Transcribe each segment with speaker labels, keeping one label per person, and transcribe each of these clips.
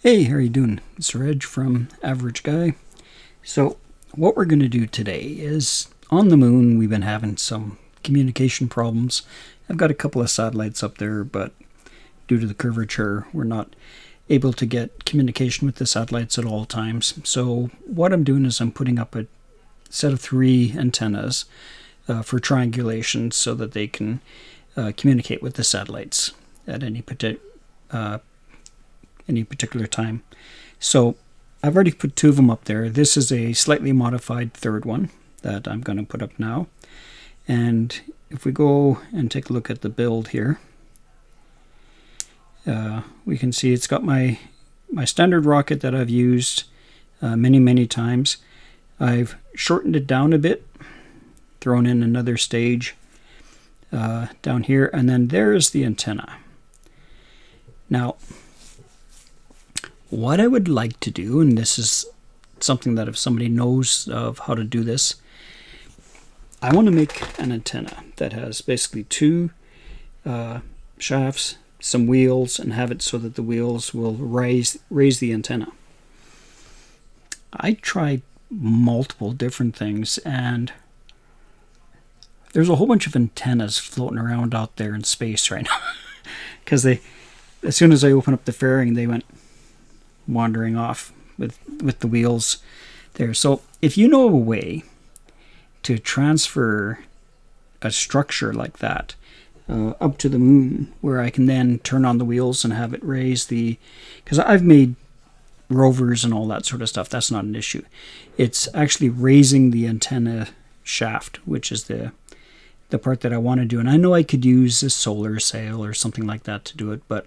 Speaker 1: Hey, how are you doing? It's Reg from Aver Reg Guy. So, what we're going to do today is, on the moon, we've been having some communication problems. I've got a couple of satellites up there, but due to the curvature, we're not able to get communication with the satellites at all times. So, what I'm doing is I'm putting up a set of 3 antennas for triangulation so that they can communicate with the satellites at any particular time. So I've already put 2 of them up there. This is a slightly modified third one that I'm going to put up now. And if we go and take a look at the build here, we can see it's got my standard rocket that I've used many times. I've shortened it down a bit, thrown in another stage down here, and then there's the antenna. Now, what I would like to do, and this is something that if somebody knows of how to do this, I want to make an antenna that has basically 2 shafts, some wheels, and have it so that the wheels will raise the antenna. I tried multiple different things, and there's a whole bunch of antennas floating around out there in space right now. Because as soon as I open up the fairing, they went wandering off with the wheels there. So if you know a way to transfer a structure like that up to the moon, where I can then turn on the wheels and have it raise because I've made rovers and all that sort of stuff, that's not an issue. It's actually raising the antenna shaft, which is the part that I want to do. And I know I could use a solar sail or something like that to do it, but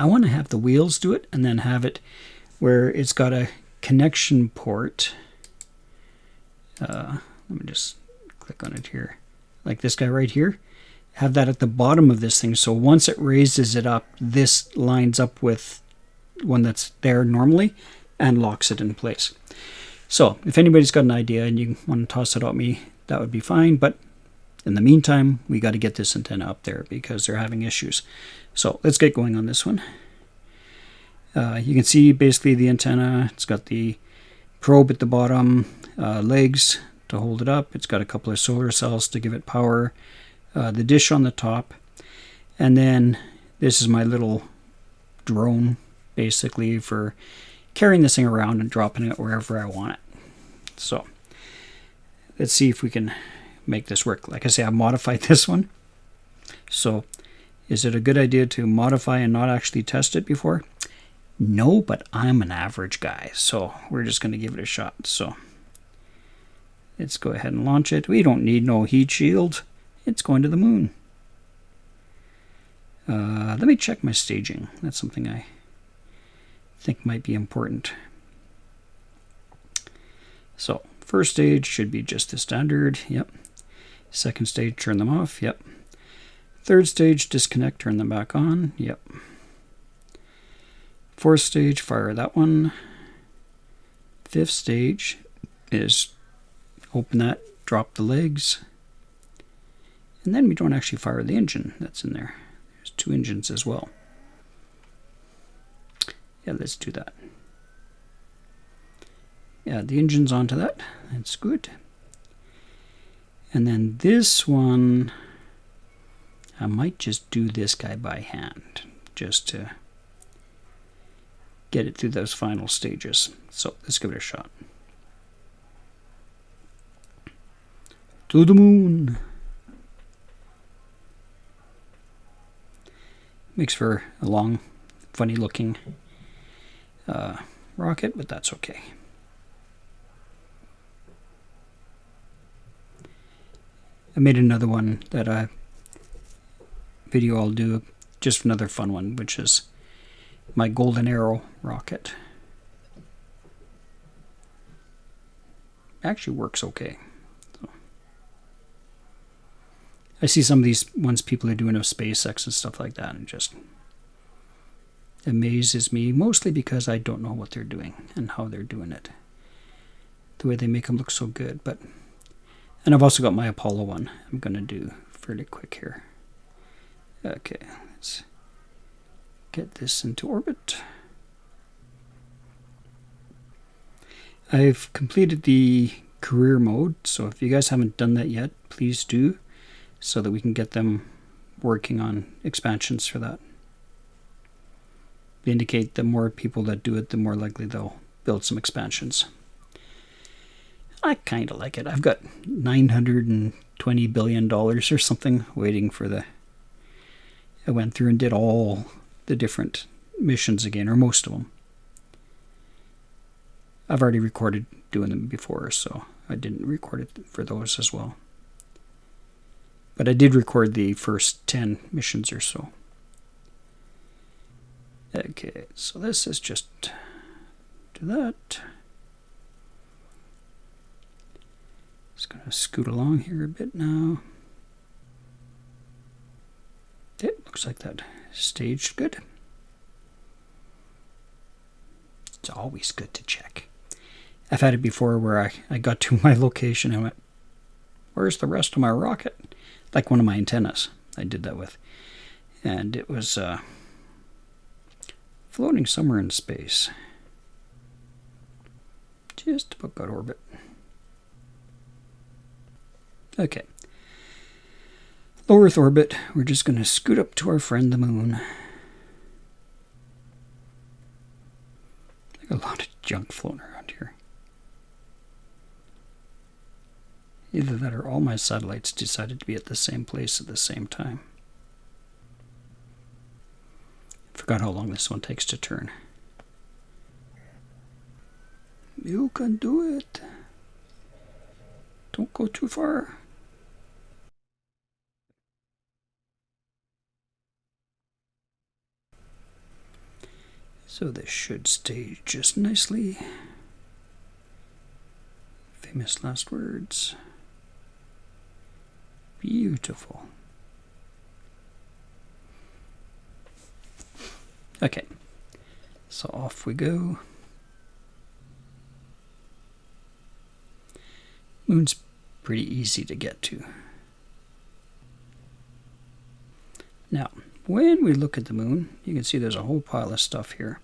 Speaker 1: I want to have the wheels do it and then have it where it's got a connection port. Let me just click on it here. Like this guy right here. Have that at the bottom of this thing. So once it raises it up, this lines up with one that's there normally and locks it in place. So if anybody's got an idea and you want to toss it at me, that would be fine. But in the meantime, we got to get this antenna up there because they're having issues. So let's get going on this one. You can see basically the antenna. It's got the probe at the bottom, legs to hold it up. It's got a couple of solar cells to give it power, the dish on the top. And then this is my little drone basically for carrying this thing around and dropping it wherever I want it. So let's see if we can make this work. Like I say, I modified this one. So is it a good idea to modify and not actually test it before? No, but I'm an average guy, so we're just going to give it a shot. So let's go ahead and launch it. We don't need no heat shield. It's going to the moon. Let me check my staging. That's something I think might be important. So first stage should be just the standard. Yep. Second stage, turn them off. Yep. Third stage, disconnect, turn them back on. Yep. Fourth stage, fire that one. Fifth stage is open that, drop the legs. And then we don't actually fire the engine that's in there. There's 2 engines as well. Yeah, let's do that. Yeah, the engine's onto that. That's good. And then this one, I might just do this guy by hand just to get it through those final stages. So let's give it a shot. To the moon. Makes for a long, funny looking rocket, but that's okay. I made another one that video I'll do, just another fun one, which is my golden arrow rocket. Actually works okay. So I see some of these ones people are doing of SpaceX and stuff like that, and it just amazes me, mostly because I don't know what they're doing and how they're doing it. The way they make them look so good. And I've also got my Apollo one I'm going to do fairly quick here. Okay, let's get this into orbit. I've completed the career mode, so if you guys haven't done that yet, please do, so that we can get them working on expansions for that. They indicate the more people that do it, the more likely they'll build some expansions. I kind of like it. I've got $920 billion or something waiting for the... I went through and did all the different missions again, or most of them. I've already recorded doing them before, so I didn't record it for those as well. But I did record the first 10 missions or so. Okay, so this is just do that. Just gonna scoot along here a bit now. It looks like that staged good. It's always good to check. I've had it before where I got to my location and went, where's the rest of my rocket? Like one of my antennas I did that with. And it was floating somewhere in space. Just about got orbit. Okay. Low Earth orbit, we're just going to scoot up to our friend the moon. Like a lot of junk floating around here. Either that or all my satellites decided to be at the same place at the same time. Forgot how long this one takes to turn. You can do it. Don't go too far. So this should stay just nicely. Famous last words. Beautiful. Okay, so off we go. Moon's pretty easy to get to. Now, when we look at the moon, you can see there's a whole pile of stuff here.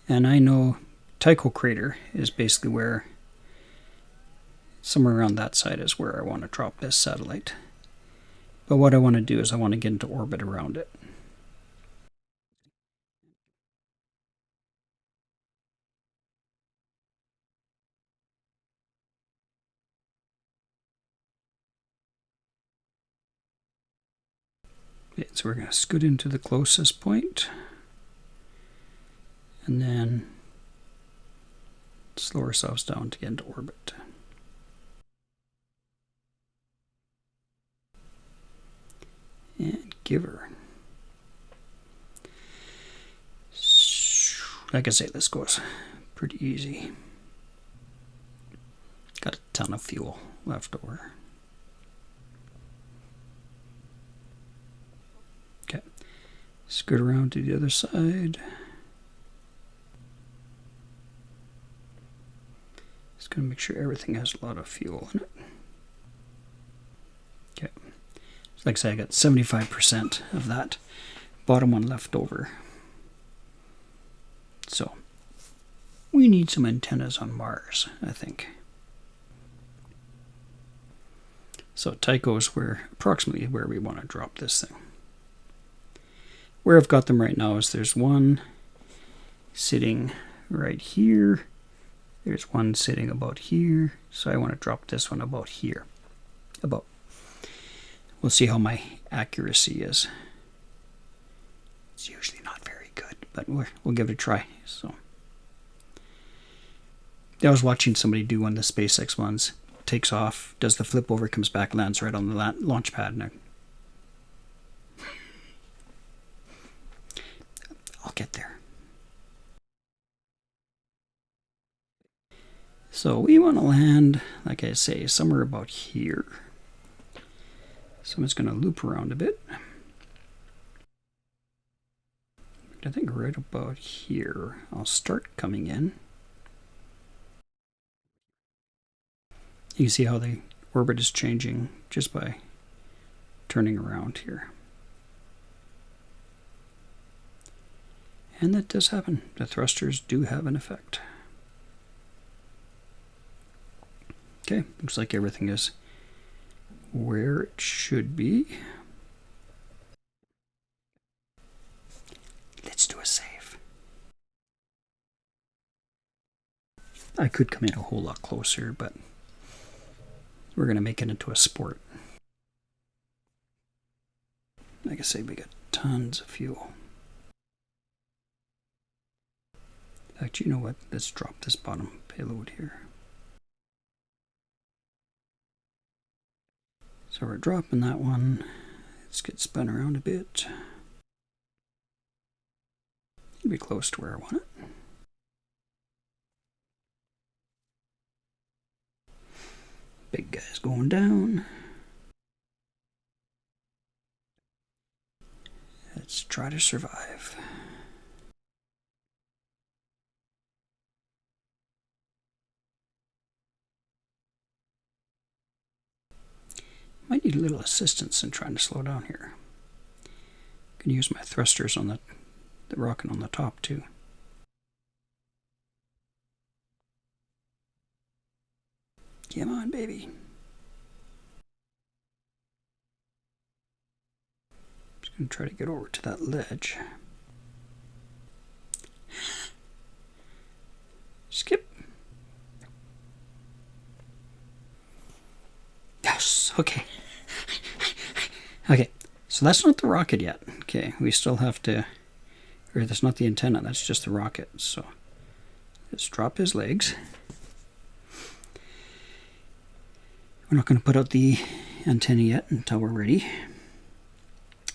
Speaker 1: And I know Tycho crater is basically where, somewhere around that side is where I want to drop this satellite. But what I want to do is I want to get into orbit around it. Okay, so we're going to scoot into the closest point. And then slow ourselves down to get into orbit. And give her. Like I say, this goes pretty easy. Got a ton of fuel left over. Okay, scoot around to the other side. Just gonna make sure everything has a lot of fuel in it. Okay, so like I say, I got 75% of that bottom one left over. So we need some antennas on Mars, I think. So Tycho is approximately where we want to drop this thing. Where I've got them right now is there's one sitting right here. There's one sitting about here. So I want to drop this one about here. About. We'll see how my accuracy is. It's usually not very good, but we'll give it a try. So I was watching somebody do one of the SpaceX ones. Takes off, does the flip over, comes back, lands right on the launch pad. And I'll get there. So we want to land, like I say, somewhere about here. So I'm just going to loop around a bit. I think right about here, I'll start coming in. You can see how the orbit is changing just by turning around here. And that does happen. The thrusters do have an effect. Okay, looks like everything is where it should be. Let's do a save. I could come in a whole lot closer, but we're going to make it into a sport. Like I say, we got tons of fuel. Actually, you know what? Let's drop this bottom payload here. So we're dropping that one. Let's get spun around a bit. It'll be close to where I want it. Big guy's going down. Let's try to survive. Might need a little assistance in trying to slow down here. Can use my thrusters on the rocket on the top too. Come on, baby. Just gonna try to get over to that ledge. Skip. Yes, okay. Okay, so that's not the rocket yet. Okay, we still have to, or that's not the antenna, that's just the rocket. So let's drop his legs. We're not going to put out the antenna yet until we're ready.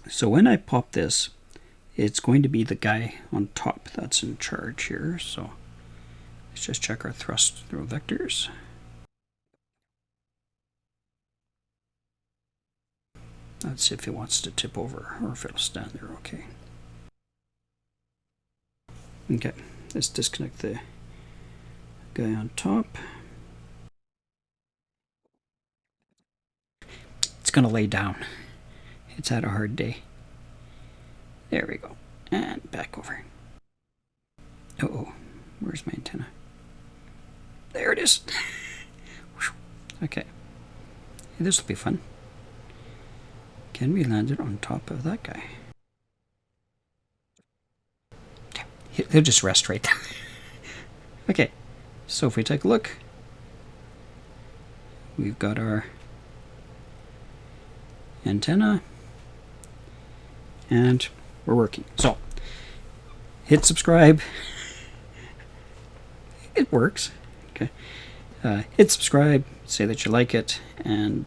Speaker 1: So when I pop this, it's going to be the guy on top that's in charge here. So let's just check our thrust through vectors. Let's see if it wants to tip over or if it'll stand there okay. Okay, let's disconnect the guy on top. It's going to lay down. It's had a hard day. There we go. And back over. Uh-oh. Where's my antenna? There it is. Okay. This will be fun. Can we land it on top of that guy? He'll just rest right there. Okay. So if we take a look, we've got our antenna and we're working. So hit subscribe. It works. Okay. Hit subscribe, say that you like it, and